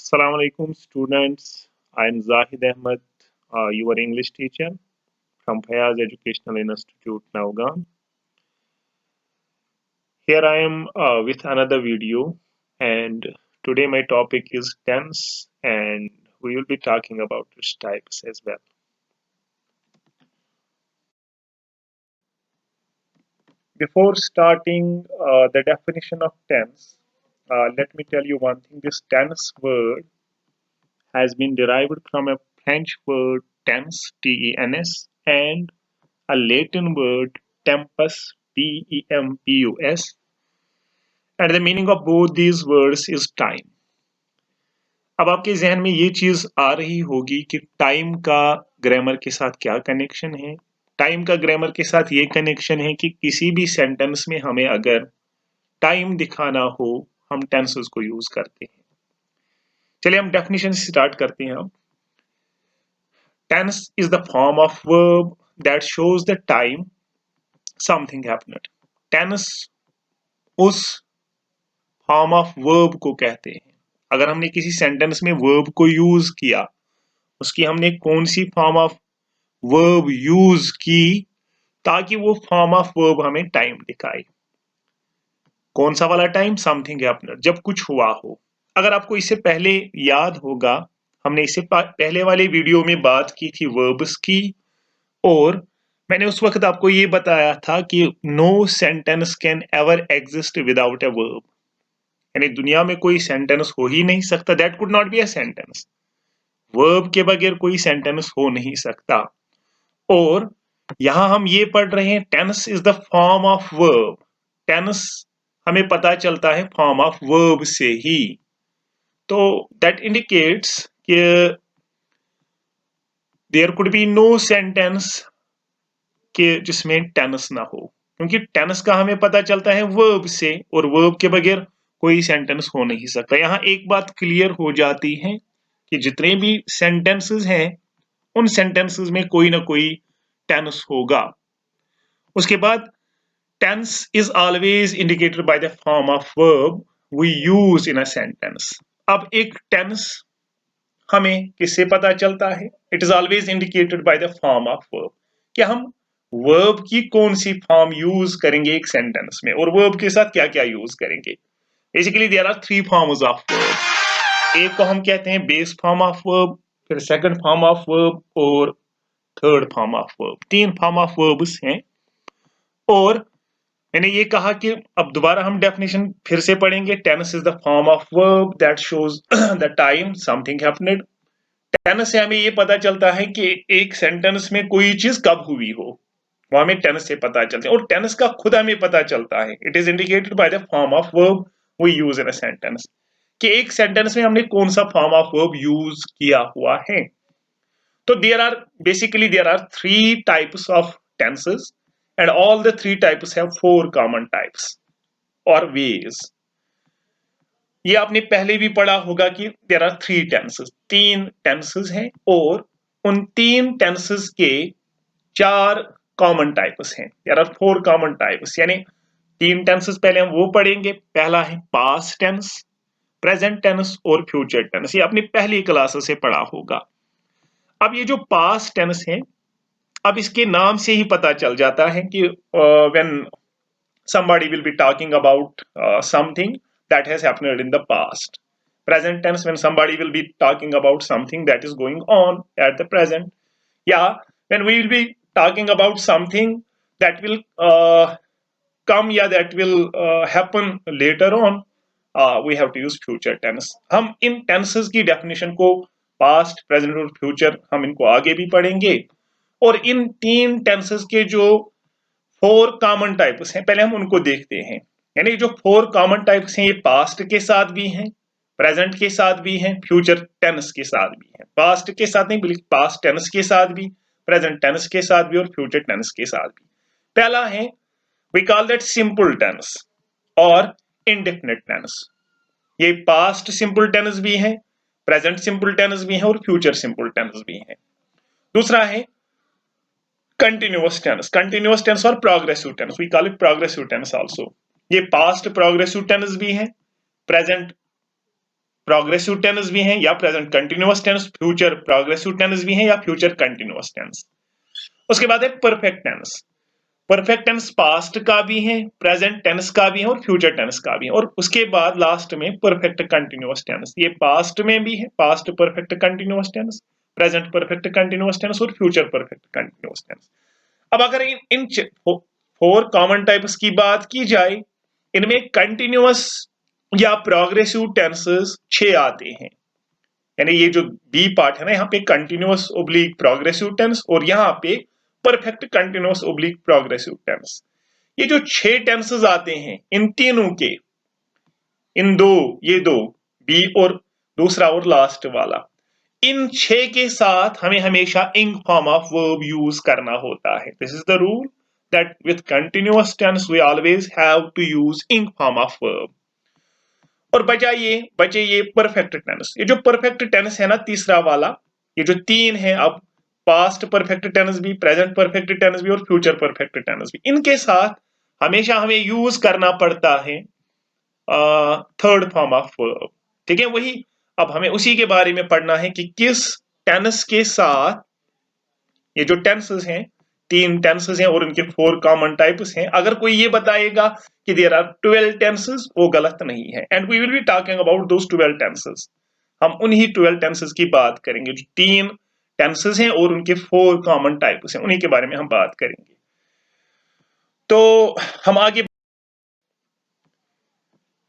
Assalamu alaikum students. I am Zahid Ahmed, your English teacher from Fayaz Educational Institute, Naugan. Here I am with another video, and today my topic is tense, and we will be talking about its types as well. Before starting the definition of tense, let me tell you one thing. This tense word has been derived from a French word tense, T-E-N-S, and a Latin word tempus, T-E-M-P-U-S, and the meaning of both these words is time. अब आपके जहन में ये चीज आ रही होगी कि time का ग्रामर के साथ क्या कनेक्शन है। टाइम का ग्रामर के साथ ये कनेक्शन है कि किसी भी सेंटेंस में हमें अगर टाइम दिखाना हो हम टेंसेस को यूज करते हैं। चलिए हम डेफिनेशन से स्टार्ट करते हैं। अब tense is the form of verb that shows the time something happened. tense उस फॉर्म ऑफ वर्ब को कहते हैं। अगर हमने किसी सेंटेंस में वर्ब को यूज किया, उसकी हमने कौन सी फॉर्म ऑफ वर्ब यूज की ताकि वो फॉर्म ऑफ वर्ब हमें टाइम दिखाए। कौन सा वाला टाइम? समथिंग हैपेंड, जब कुछ हुआ हो। अगर आपको इससे पहले याद होगा, हमने इससे पहले वाले वीडियो में बात की थी वर्ब्स की, और मैंने उस वक्त आपको ये बताया था कि no sentence can ever exist without a verb, यानी दुनिया में कोई सेंटेंस हो ही नहीं सकता, that could not be a sentence. Verb के बगैर कोई सेंटेंस हो नहीं सकता। और यहां हम ये पढ़ रहे हैं tense is the form of verb. Tense हमें पता चलता है फॉर्म ऑफ वर्ब से ही। तो दैट इंडिकेट्स कि there could be no sentence के जिसमें टेंस ना हो, क्योंकि टेंस का हमें पता चलता है वर्ब से, और वर्ब के बगैर कोई सेंटेंस हो नहीं सकता। यहां एक बात क्लियर हो जाती है कि जितने भी सेंटेंसेस हैं उन सेंटेंसेस में कोई ना कोई टेंस होगा। उसके बाद tense is always indicated by the form of verb we use in a sentence. अब एक टेंस हमें किससे पता चलता है? It is always indicated by the form of verb, कि हम वर्ब की कौन सी फॉर्म यूज करेंगे एक सेंटेंस में, और वर्ब के साथ क्या क्या यूज करेंगे। Basically there are three forms of verb. एक को हम कहते हैं बेस फॉर्म ऑफ वर्ब, फिर सेकंड फॉर्म ऑफ वर्ब और थर्ड फॉर्म ऑफ वर्ब। तीन फॉर्म ऑफ वर्ब्स हैं। और मैंने ये कहा कि अब दोबारा हम डेफिनेशन फिर से पढ़ेंगे। Tense is the form of verb that shows the time something happened. Tense से हमें ये पता चलता है कि एक सेंटेंस में कोई चीज कब हुई हो, वो हमें टेंस से पता चलता है। और टेंस का खुद हमें पता चलता है, it is indicated by the form of verb we use in a sentence, कि एक सेंटेंस में हमने कौन सा फॉर्म ऑफ वर्ब यूज किया हुआ है। तो there are three types of tenses, and all the three types have four common types or ways. ये आपने पहले भी पढ़ा होगा कि देयर आर थ्री टेंसेस, तीन टेंसेस हैं, और उन तीन टेंसेस के चार कॉमन टाइप्स हैं। There are four common types, यानी तीन टेंसेस पहले हम वो पढ़ेंगे। पहला है पास्ट टेंस, प्रेजेंट टेंस और फ्यूचर टेंस। ये आपने पहली क्लास से पढ़ा होगा। अब ये जो पास्ट टेंस है, अब इसके नाम से ही पता चल जाता है कि when somebody will be talking about something that has happened in the past. Present tense, when somebody will be talking about something that is going on at the present. Yeah, when we will be talking about something that will come, yeah, that will happen later on, we have to use future tense. हम इन tenses की definition को past, present और future हम इनको आगे भी पढ़ेंगे। और इन तीन tenses के जो फोर कॉमन टाइप्स हैं पहले हम उनको देखते हैं। यानी जो फोर कॉमन टाइप्स हैं ये पास्ट के साथ भी हैं, प्रेजेंट के साथ भी हैं, फ्यूचर टेंस के साथ भी हैं। पास्ट के साथ नहीं बल्कि पास्ट टेंस के साथ भी, प्रेजेंट टेंस के साथ भी और फ्यूचर टेंस के साथ भी। पहला है we call that simple tense और इंडेफिनिट टेंस। ये पास्ट सिंपल टेंस भी है, प्रेजेंट सिंपल टेंस भी है और फ्यूचर सिंपल टेंस भी है। दूसरा है continuous tense और progressive tense, we call it progressive tense also। ये past progressive tense भी है, present प्रोग्रेसिव टेंस भी हैं या present continuous tense, future progressive tense भी हैं या फ्यूचर कंटिन्यूअस टेंस। उसके बाद है perfect tense. Perfect tense past का भी है, प्रेजेंट टेंस का भी है और फ्यूचर टेंस का भी है। और उसके बाद लास्ट में परफेक्ट कंटिन्यूअस टेंस, ये पास्ट में भी है, past perfect continuous tense, present perfect continuous tense और फ्यूचर परफेक्ट कंटिन्यूअस टेंस। अब अगर इन 4 कॉमन टाइप्स की बात की जाए, इनमें कंटिन्यूअस या प्रोग्रेसिव टेंसेस 6 आते हैं। यानी ये जो बी पार्ट है ना, यहाँ पे कंटिन्यूअस ओब्लिक प्रोग्रेसिव टेंस और यहाँ पे perfect continuous oblique progressive tense. ये जो 6 टेंसेस आते हैं इन तीनों के, इन दो, ये दो बी और दूसरा और लास्ट वाला, इन 6 के साथ हमें हमेशा इंग फॉर्म ऑफ वर्ब यूज करना होता है। This is the rule that with continuous tense we always have to use ing form of verb. और बचे ये परफेक्ट टेंस। ये जो परफेक्ट टेंस है ना, तीसरा वाला, ये जो 3 है, अब पास्ट परफेक्ट टेंस भी, प्रेजेंट परफेक्ट टेंस भी और फ्यूचर परफेक्ट टेंस भी, इनके साथ हमेशा हमें यूज करना पड़ता है थर्ड फॉर्म ऑफ वर्ब। ठीक है, वही अब हमें उसी के बारे में पढ़ना है कि किस टेंस के साथ, ये जो टेंसेस हैं 3 टेंसेस हैं और उनके 4 कॉमन टाइप्स हैं। अगर कोई ये बताएगा कि देयर आर 12 टेंसेस, वो गलत नहीं है। And we will be talking about those 12 tenses. हम उन्हीं 12 टेंसेस की बात करेंगे, जो 3 टेंसेस हैं और उनके 4 कॉमन टाइप्स हैं, उन्हीं के बारे में हम बात करेंगे। तो हम आगे,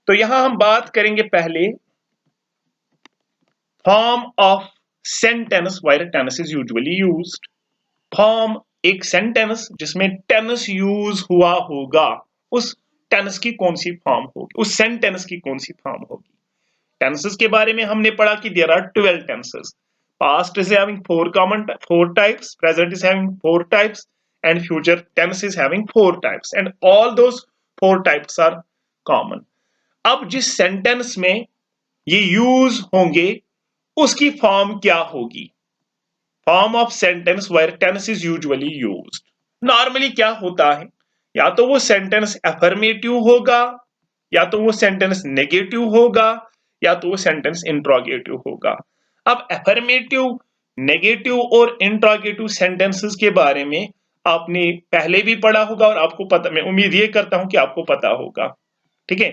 तो यहां हम बात करेंगे पहले form of sentence where tense is usually used. Form, एक सेंटेंस जिसमें टेंस यूज हुआ होगा, उस टेंस की कौन सी फॉर्म होगी, उस सेंटेंस की कौन सी फॉर्म होगी। टेंसेस के बारे में हमने पढ़ा कि there are 12 tenses. Past is having 4 types, present is having 4 types and future tense is having 4 types and all those 4 types are common. अब जिस सेंटेंस में ये यूज होंगे उसकी फॉर्म क्या होगी। Form of sentence where tense is usually used. Normally क्या होता है, या तो वो सेंटेंस अफर्मेटिव होगा, या तो वो सेंटेंस नेगेटिव होगा, या तो वो सेंटेंस इंट्रोगेटिव होगा। अब अफर्मेटिव, नेगेटिव और इंट्रोगेटिव सेंटेंसेस के बारे में आपने पहले भी पढ़ा होगा और आपको पता, मैं उम्मीद ये करता हूं कि आपको पता होगा। ठीक है,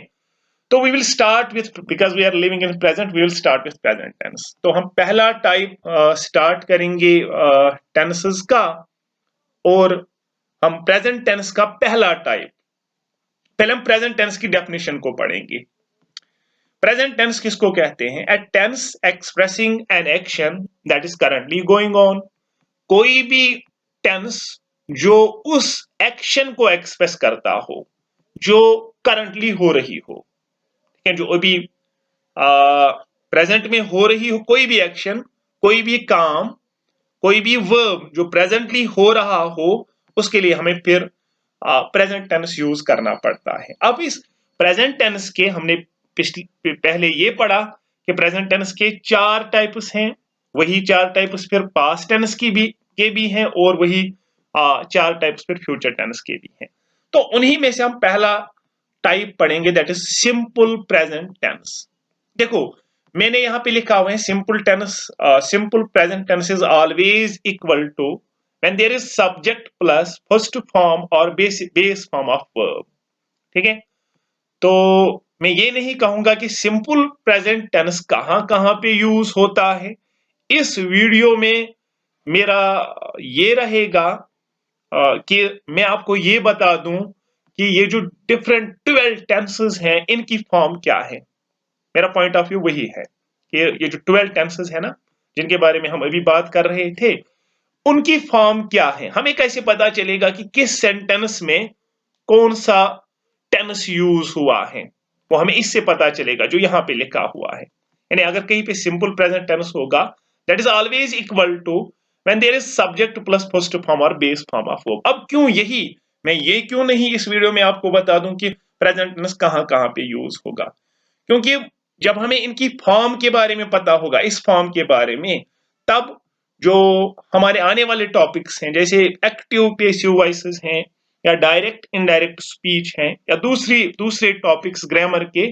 तो we will start with, because we are living in present, we will start with present tense. तो हम पहला टाइप स्टार्ट करेंगे टेंसेस का, और हम प्रेजेंट टेंस का पहला टाइप, पहले हम प्रेजेंट टेंस की डेफिनेशन को पढ़ेंगे। प्रेजेंट टेंस किसको कहते हैं? A tense expressing an action that is currently going on. कोई भी टेंस जो उस एक्शन को एक्सप्रेस करता हो जो करंटली हो रही हो, जो अभी प्रेजेंट में हो रही हो, कोई भी एक्शन, कोई भी काम, कोई भी वर्ब जो प्रेजेंटली हो रहा हो, उसके लिए हमें फिर प्रेजेंट टेंस यूज करना पड़ता है। अब इस प्रेजेंट टेंस के हमने पहले ये पढ़ा कि प्रेजेंट टेंस के 4 टाइप्स हैं, वही 4 टाइप्स फिर पास्ट टेंस के भी हैं और वही 4 टाइप्स फिर फ्यूचर टेंस के भी हैं। तो उन्हीं में से हम पहला टाइप पढ़ेंगे, that is simple present tense. देखो मैंने यहां पे लिखा हुआ है simple tense, simple present tense is always equal to when there is subject plus first form और बेस फॉर्म ऑफ वर्ब। ठीक है, तो मैं ये नहीं कहूंगा कि सिंपल प्रेजेंट टेंस कहां कहां पे यूज होता है। इस वीडियो में मेरा ये रहेगा कि मैं आपको ये बता दूं कि ये जो डिफरेंट 12 टेंसेस हैं इनकी फॉर्म क्या है। मेरा पॉइंट ऑफ व्यू वही है कि ये जो 12 टेंसेस है ना, जिनके बारे में हम अभी बात कर रहे थे, उनकी फॉर्म क्या है। हमें कैसे पता चलेगा कि किस सेंटेंस में कौन सा टेंस यूज हुआ है, वो हमें इससे पता चलेगा जो यहां पे लिखा हुआ है। यानी अगर कहीं पे सिंपल प्रेजेंट टेंस होगा, that is always equal to when there is subject plus first form और बेस फॉर्म ऑफ वर्ब। अब क्यों यही, मैं ये क्यों नहीं इस वीडियो में आपको बता दूं कि प्रेजेंट टेंस कहां कहां पे यूज होगा, क्योंकि जब हमें इनकी फॉर्म के बारे में पता होगा, इस फॉर्म के बारे में, तब जो हमारे आने वाले टॉपिक्स हैं जैसे एक्टिव पैसिव वॉइसेस हैं या डायरेक्ट इनडायरेक्ट स्पीच हैं या दूसरे टॉपिक्स ग्रामर के,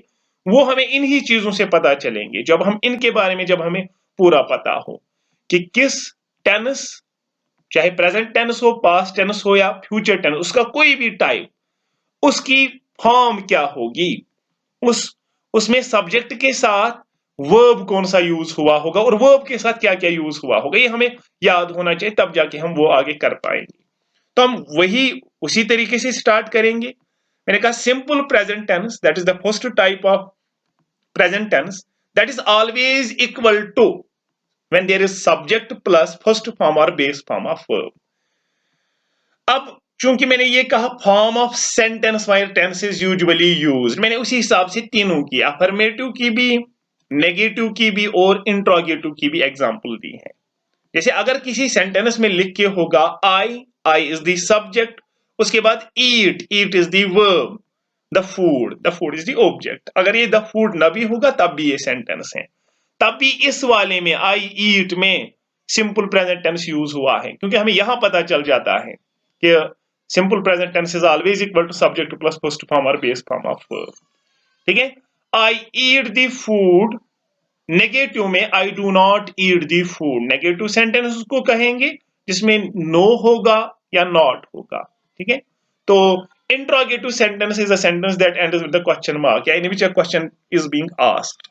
वो हमें इन्हीं चीजों से पता चलेंगे जब हम इनके बारे में जब हमें पूरा पता हो कि किस टेंस, चाहे प्रेजेंट टेंस हो, पास्ट टेंस हो या फ्यूचर टेंस, उसका कोई भी टाइप, उसकी फॉर्म क्या होगी, उस उसमें सब्जेक्ट के साथ वर्ब कौन सा यूज हुआ होगा और वर्ब के साथ क्या क्या यूज हुआ होगा, ये हमें याद होना चाहिए, तब जाके हम वो आगे कर पाएंगे। तो हम वही उसी तरीके से स्टार्ट करेंगे। मैंने कहा simple present tense, that is the first type of present tense, that is always equal to when there is subject plus first form और बेस फॉर्म ऑफ वर्ब। अब चूंकि मैंने ये कहा form of sentence while tense is usually used, मैंने उसी हिसाब से तीनों की, अफर्मेटिव की भी, नेगेटिव की भी और इंट्रोगेटिव की भी एग्जांपल दी है। जैसे अगर किसी सेंटेंस में लिख के होगा आई इज द सब्जेक्ट, उसके बाद eat is the verb, the food is the object, अगर ये द फूड न भी होगा तब भी ये सेंटेंस है। तब भी इस वाले में आई ईट में सिंपल प्रेजेंट टेंस यूज हुआ है, क्योंकि हमें यहां पता चल जाता है कि simple present tense is always equal to subject plus first form और बेस फॉर्म ऑफ वर्ब। ठीक है, I eat the food, negative में I do not eat the food, negative sentence उसको कहेंगे जिसमें नो होगा या नॉट होगा। ठीक है, तो interrogative sentence is a sentence that ends with the question mark, in which a question is being asked,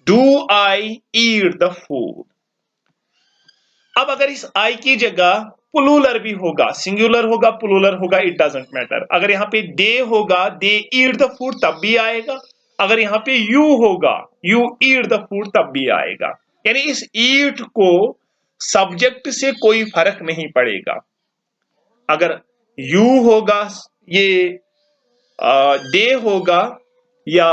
do I eat the food? अब अगर इस आई की जगह पुलुलर भी होगा, सिंगुलर होगा, पुलुलर होगा, इट डजंट मैटर। अगर यहाँ पे दे होगा, दे ईट द फूड, तब भी आएगा। अगर यहाँ पे यू होगा, यू ईट द फूड, तब भी आएगा। यानी इस ईट को सब्जेक्ट से कोई फर्क नहीं पड़ेगा। अगर यू होगा, ये दे होगा या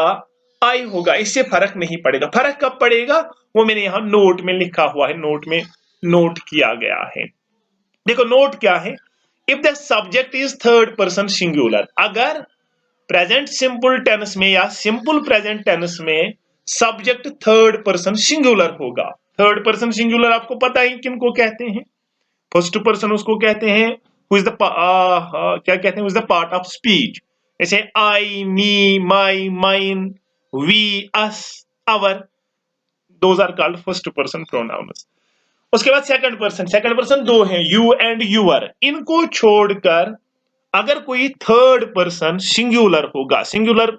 आई होगा, इससे फर्क नहीं पड़ेगा। फर्क कब पड़ेगा, वो मैंने यहां नोट में लिखा हुआ है, नोट में नोट किया गया है। देखो नोट क्या है, if the subject is third person singular, अगर प्रेजेंट सिंपल टेंस में या सिंपल प्रेजेंट टेंस में सब्जेक्ट थर्ड पर्सन सिंगुलर होगा। थर्ड पर्सन सिंगुलर आपको पता है किनको कहते हैं, फर्स्ट पर्सन उसको कहते हैं हु इज द क्या कहते हैं, is the part of speech. जैसे I, me, my, mine, we, us, our, those are called first person pronouns. उसके बाद सेकंड पर्सन दो हैं, यू एंड यूअर। इनको छोड़कर अगर कोई थर्ड पर्सन सिंगुलर होगा, सिंगुलर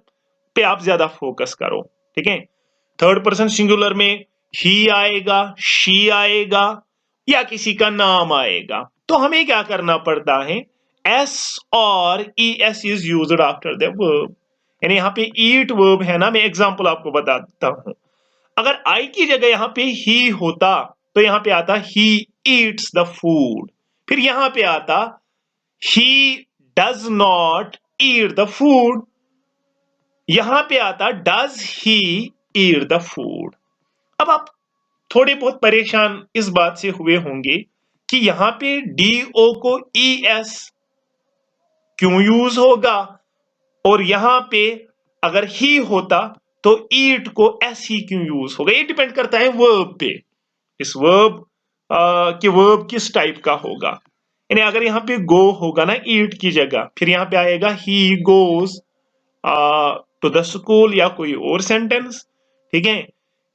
पे आप ज्यादा फोकस करो। ठीक है, थर्ड पर्सन सिंगुलर में ही आएगा, शी आएगा या किसी का नाम आएगा, तो हमें क्या करना पड़ता है, एस और E S is used after the verb. यानी यहाँ पे ईट वर्ब है ना, मैं एग्जांपल आपको बताता हूं। अगर आई की जगह यहाँ पे ही होता तो यहाँ पे आता ही ईट्स द फूड, फिर यहाँ पे आता ही does not eat the food, यहां पे आता does he eat the food. अब आप थोड़े बहुत परेशान इस बात से हुए होंगे कि यहां पे डी ओ को ई एस क्यों यूज होगा, और यहां पे अगर ही होता तो ईट को एस ही क्यों यूज होगा। ये डिपेंड करता है वर्ब पे, इस वर्ब कि वर्ब किस टाइप का होगा। यानी अगर यहाँ पे गो होगा ना ईट की जगह, फिर यहाँ पे आएगा he goes to the school या कोई और सेंटेंस। ठीक है,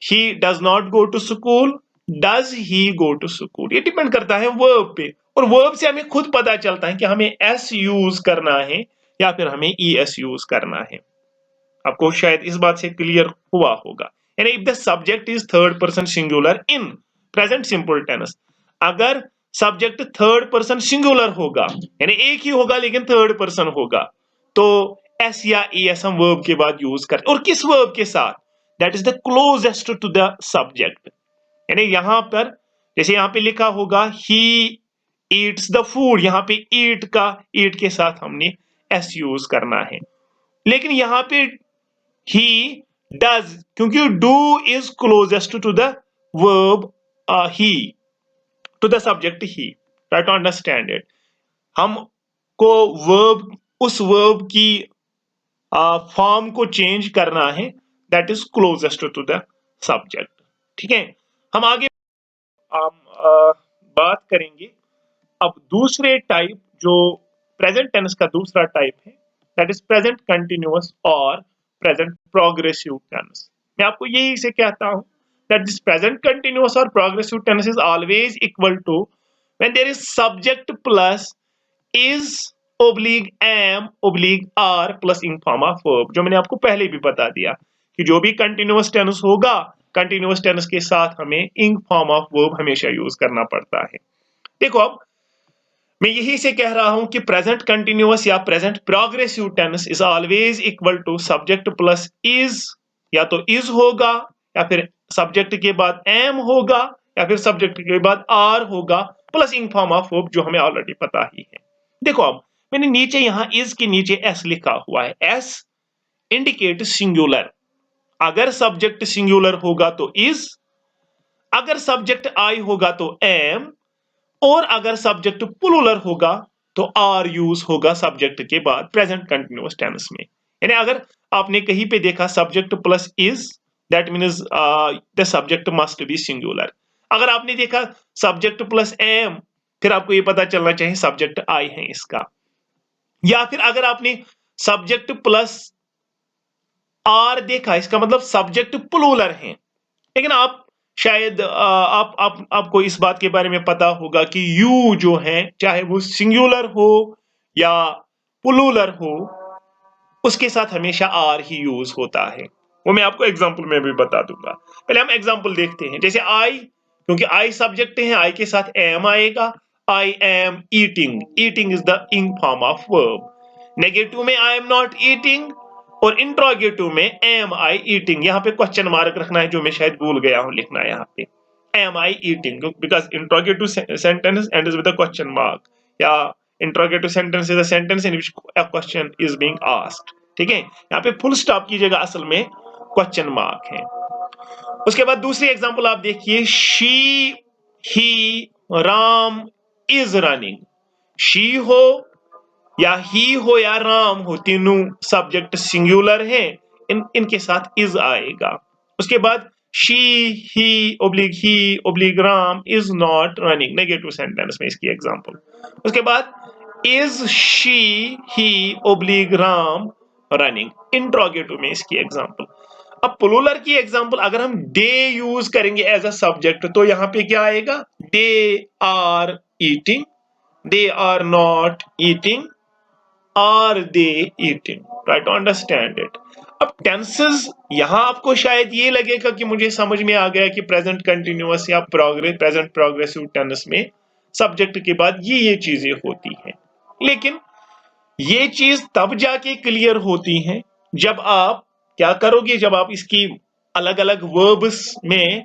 he does not go to school, does he go to school. ये डिपेंड करता है वर्ब पे, और वर्ब से हमें खुद पता चलता है कि हमें एस यूज करना है या फिर हमें ई एस यूज करना है। आपको शायद इस बात से क्लियर हुआ होगा। यानी if the subject is third person singular in present simple tense, अगर सब्जेक्ट थर्ड पर्सन सिंगुलर होगा, यानी एक ही होगा लेकिन थर्ड पर्सन होगा, तो एस या ई एस हम वर्ब के बाद यूज करते। और किस वर्ब के साथ, that is the closest to the subject. यानी यहां पर जैसे यहां पे लिखा होगा ही ईट्स द फूड, यहां पे ईट का ईट के साथ हमने एस यूज करना है। लेकिन यहां पे ही डज, क्योंकि do is closest to the verb ही, टू द सब्जेक्ट ही। Try to understand it. हमको वर्ब, उस वर्ब की फॉर्म को चेंज करना है that is closest to the subject. ठीक है, हम आगे बात करेंगे अब दूसरे टाइप, जो प्रेजेंट टेंस का दूसरा टाइप है, दैट इज प्रेजेंट कंटिन्यूअस और प्रेजेंट प्रोग्रेसिव टेंस। मैं आपको यही से कहता हूं that this present continuous or progressive tense is always equal to when there is subject plus is oblique am oblique are plus ing form of verb, जो मैंने आपको पहले भी बता दिया कि जो भी कंटिन्यूअस टेंस होगा, कंटिन्यूअस टेंस के साथ हमें ing फॉर्म ऑफ वर्ब हमेशा यूज करना पड़ता है। देखो अब मैं यही से कह रहा हूं कि प्रेजेंट कंटिन्यूअस या present progressive tense is always equal to subject plus is, या तो इज होगा या फिर सब्जेक्ट के बाद एम होगा या फिर सब्जेक्ट के बाद आर होगा plus ing form of verb, जो हमें ऑलरेडी पता ही है। देखो अब मैंने नीचे यहां इज के नीचे एस लिखा हुआ है। S indicate singular. अगर सब्जेक्ट सिंगुलर होगा तो इज, अगर सब्जेक्ट आई होगा तो एम, और अगर सब्जेक्ट प्लूरल होगा तो आर यूज होगा सब्जेक्ट के बाद प्रेजेंट कंटिन्यूअस टेंस में। यानी अगर आपने कहीं पे देखा subject plus is, that means the subject must be singular. अगर आपने देखा सब्जेक्ट प्लस एम, फिर आपको ये पता चलना चाहिए सब्जेक्ट आई है इसका। या फिर अगर आपने सब्जेक्ट प्लस आर देखा, इसका मतलब सब्जेक्ट प्लूरल है। लेकिन आप शायद आपको इस बात के बारे में पता होगा कि यू जो है, चाहे वो सिंगुलर हो या प्लूरल हो, उसके साथ हमेशा आर ही यूज होता है। वो मैं आपको एग्जांपल में भी बता दूंगा। पहले हम एग्जांपल देखते हैं। जैसे आई, क्योंकि आई सब्जेक्ट है, आई के साथ एम आएगा। I am eating, eating is the ing form of verb. Negative में आई एम नॉट ईटिंग, और इंट्रोगेटिव में एम आई ईटिंग। यहाँ पे क्वेश्चन मार्क रखना है, जो मैं शायद भूल गया हूं लिखना यहाँ पे, am I eating, because interrogative sentence ends with a question mark, या interrogative sentence is a sentence in which a question is being asked. ठीक है, यहाँ पे फुल स्टॉप की जगह असल में क्वेश्चन मार्क है। उसके बाद दूसरी एग्जांपल आप देखिए, she he Ram is running. She हो या ही हो या राम हो, तीनों सब्जेक्ट सिंगुलर है, इनके साथ इज आएगा। उसके बाद she he oblique Ram is not running, negative sentence में इसकी एग्जांपल। उसके बाद is she he oblique Ram running, interrogative में इसकी एग्जांपल। अब प्लूरल की एग्जांपल अगर हम दे यूज करेंगे एज अ सब्जेक्ट, तो यहां पे क्या आएगा, they are eating, they are not eating, are they eating. Try to understand it. अब टेंसेस, यहां आपको शायद ये लगेगा कि मुझे समझ में आ गया कि प्रेजेंट कंटिन्यूअस या प्रेजेंट प्रोग्रेसिव टेंस में सब्जेक्ट के बाद ये चीजें होती हैं। लेकिन ये चीज तब जाके क्लियर होती है जब आप क्या करोगे, जब आप इसकी अलग अलग वर्ब्स में,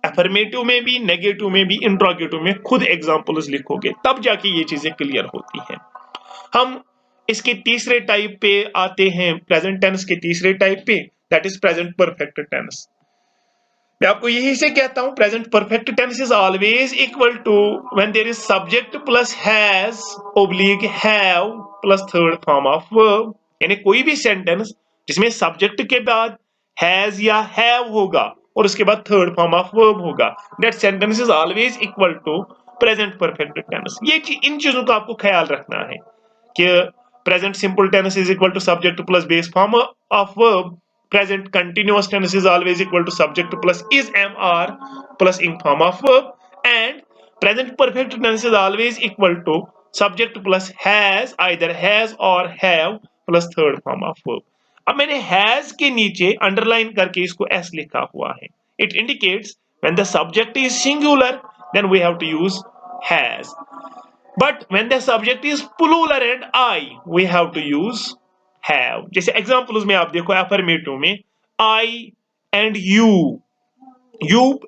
एफर्मेटिव में भी, नेगेटिव में भी, इंट्रोगेटिव में खुद एग्जांपल्स लिखोगे, तब जाके ये चीजें क्लियर होती हैं। हम इसके तीसरे टाइप पे आते हैं, प्रेजेंट टेंस के तीसरे टाइप पे, that is present perfect tense. मैं आपको यही से कहता हूं present perfect tense is always equal to when there is subject plus has oblique have plus third form of verb. यानी कोई भी सेंटेंस जिसमें सब्जेक्ट के बाद हैज या हैव होगा और उसके बाद थर्ड फॉर्म ऑफ वर्ब होगा, that sentence is always equal to present perfect tense. इन चीजों का आपको ख्याल रखना है कि present simple tense is equal to subject plus base form of verb, present continuous tense is always equal to subject plus is am are plus ing form of verb, and present perfect tense is always equal to subject plus has, either has or have plus third form of verb। अब मैंने has के नीचे underline करके इसको s लिखा हुआ है। It indicates when the subject is singular then we have to use has, but when the subject is plural and I we have to use have। जैसे एग्जांपल्स में आप देखो, एफर्मेटिव में आई एंड यू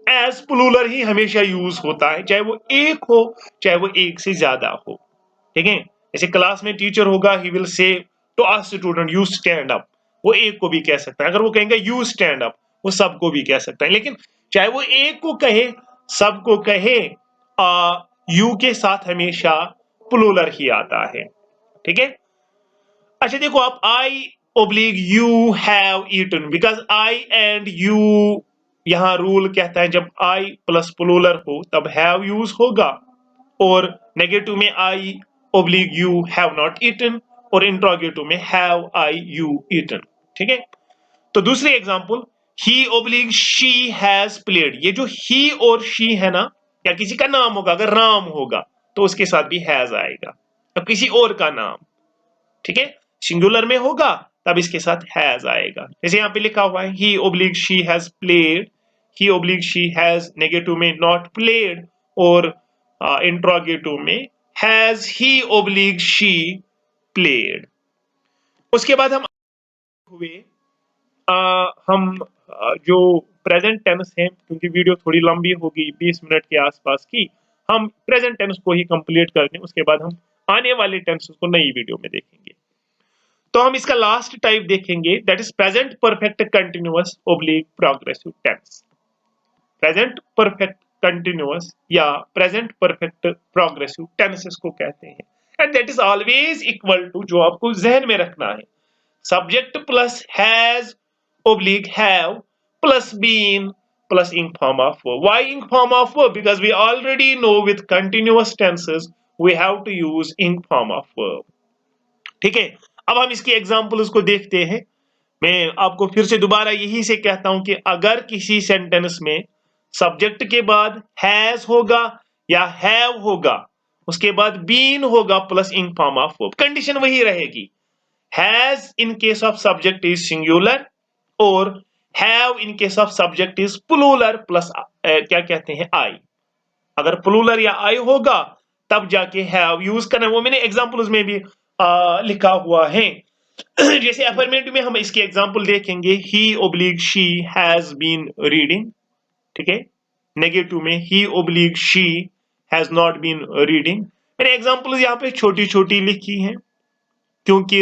एज प्लूरल ही हमेशा use होता है, चाहे वो एक हो चाहे वो एक से ज्यादा हो। ठीक है, जैसे क्लास में टीचर होगा, he will say to a student you stand up, वो एक को भी कह सकता है। अगर वो कहेंगे यू स्टैंड अप, वो सबको भी कह सकता है। लेकिन चाहे वो एक को कहे सबको कहे, यू के साथ हमेशा प्लूरल ही आता है। ठीक है, अच्छा देखो आप, I oblique you have eaten, because I and you, यहां रूल कहता है जब आई प्लस प्लूरल हो तब हैव यूज होगा, और नेगेटिव में I oblique you have not eaten, और इंट्रोगेटिव में हैव आई यू ईटन। ठीक है, तो दूसरी example, he oblique she has played. ये जो ही और शी है ना, या किसी का नाम होगा, अगर राम होगा तो उसके साथ भी हैज आएगा, अब किसी और का नाम, ठीक है, सिंगुलर में होगा तब इसके साथ हैज आएगा। जैसे यहाँ पे लिखा हुआ है he oblique she has played, he oblique she has negative में नॉट प्लेड, और इंट्रोगेटिव में has he oblique she played. उसके बाद हम हुए जो प्रेजेंट टेंस है, क्योंकि वीडियो थोड़ी लंबी होगी 20 मिनट के आसपास की, हम प्रेजेंट टेंस को ही कंप्लीट कर दें, उसके बाद हम आने वाले टेंसेस को नई वीडियो में देखेंगे। तो हम इसका लास्ट टाइप देखेंगे, that is present perfect continuous oblique progressive tense. Present perfect continuous या प्रेजेंट परफेक्ट प्रोग्रेसिव टेंसेस को कहते हैं, and that is always equal to, जो आपको जहन में रखना है, subject plus has oblique have plus been plus ing form of verb. Why ing form of verb? Because we already know with continuous tenses we have to use ing form of verb. ठीक है, अब हम इसकी examples को देखते हैं। मैं आपको फिर से दोबारा यही से कहता हूं कि अगर किसी सेंटेंस में सब्जेक्ट के बाद हैज होगा या हैव होगा, उसके बाद बीन होगा plus ing form of verb, condition वही रहेगी। has in case of subject is singular और have in case of subject is plural plus क्या कहते हैं I। अगर plural या I होगा तब जाके have यूज करना, वो मैंने एग्जांपल्स में भी लिखा हुआ है। जैसे अफर्मेटिव में हम इसकी एग्जांपल देखेंगे, he oblique she has been reading, ठीक है। नेगेटिव में he oblique she has not been reading। मैंने एग्जांपल्स यहाँ पे छोटी छोटी लिखी हैं क्योंकि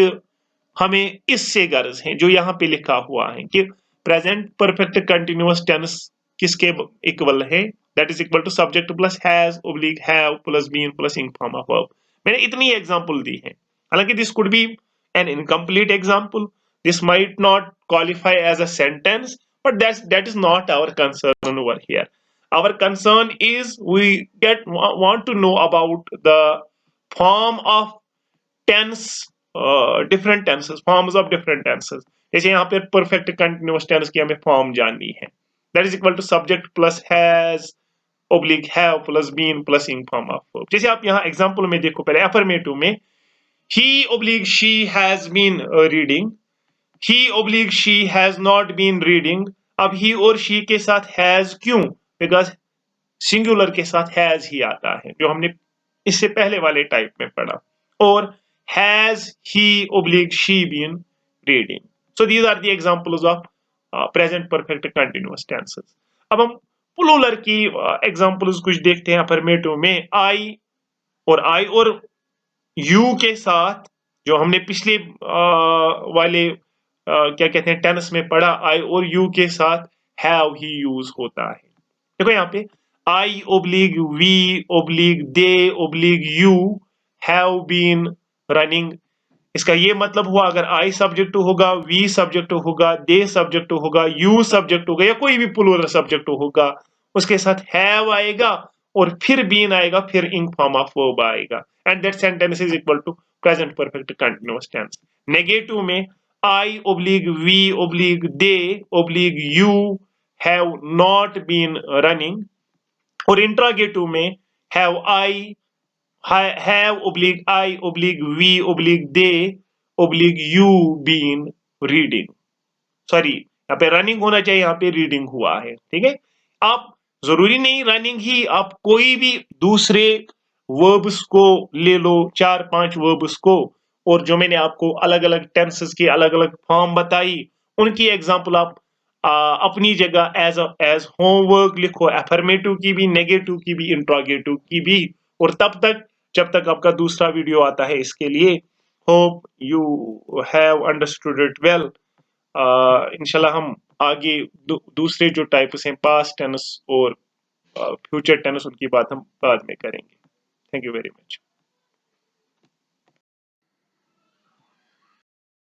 हमें इससे गर्ज है, जो यहाँ पे लिखा हुआ है कि प्रेजेंट परफेक्ट कंटिन्यूअस टेंस किसके इक्वल है, that is equal to subject plus has oblique have plus been plus ing form of verb। मैंने इतनी एग्जांपल दी है, हालांकि this could be an incomplete example, this might not qualify as a sentence, but that is not our concern over here. Our concern is we want to know about the form of tense, different tenses, forms of different tenses. जैसे यहाँ पे perfect continuous tense की हमें form जाननी है, that is equal to subject plus has oblique have plus been plus ing form of verb। जैसे आप यहाँ एग्जांपल में देखो, पहले अफर्मेटिव में he oblique she has been reading, he oblique she has not been reading. अब he और she के साथ हैज क्यों? बिकॉज सिंगुलर के साथ हैज ही आता है, जो हमने इससे पहले वाले टाइप में पढ़ा। और has he oblique she been reading? So these are the examples of present perfect continuous tenses। अब हम प्लूरल की एग्जांपल्स कुछ देखते हैं। अफर्मेटिव में I और you के साथ, जो हमने पिछले वाले क्या कहते हैं टेंस में पढ़ा, I और you के साथ have ही यूज होता है। देखो यहाँ पे I oblique we oblique they oblique you have been running. इसका ये मतलब हुआ, अगर I सब्जेक्ट होगा, V सब्जेक्ट होगा, दे सब्जेक्ट होगा, U सब्जेक्ट होगा, या कोई भी प्लूरल सब्जेक्ट होगा, उसके साथ हैव आएगा और फिर बीन आएगा, फिर ing form of verb आएगा, and that sentence is equal to present perfect continuous tense. Negative में I oblique V oblique they oblique you have not been running, और इंट्रोगेटिव में have oblique I oblique we oblique they oblique you been reading। Sorry, यहाँ पे running होना चाहिए, यहाँ पे reading हुआ है, ठीक है। आप जरूरी नहीं रनिंग ही, आप कोई भी दूसरे वर्ब्स को ले लो, 4-5 वर्ब्स को, और जो मैंने आपको अलग अलग टेंसेस की अलग अलग फॉर्म बताई, उनकी एग्जांपल आप अपनी जगह एज होमवर्क लिखो, अफर्मेटिव की भी, नेगेटिव की भी, इंट्रोगेटिव की भी। और तब तक, जब तक आपका दूसरा वीडियो आता है, इसके लिए hope you have understood it well. इंशाल्लाह हम आगे दूसरे जो टाइप्स हैं, पास्ट टेंस और फ्यूचर टेंस, उनकी बात हम बाद में करेंगे। Thank you very much.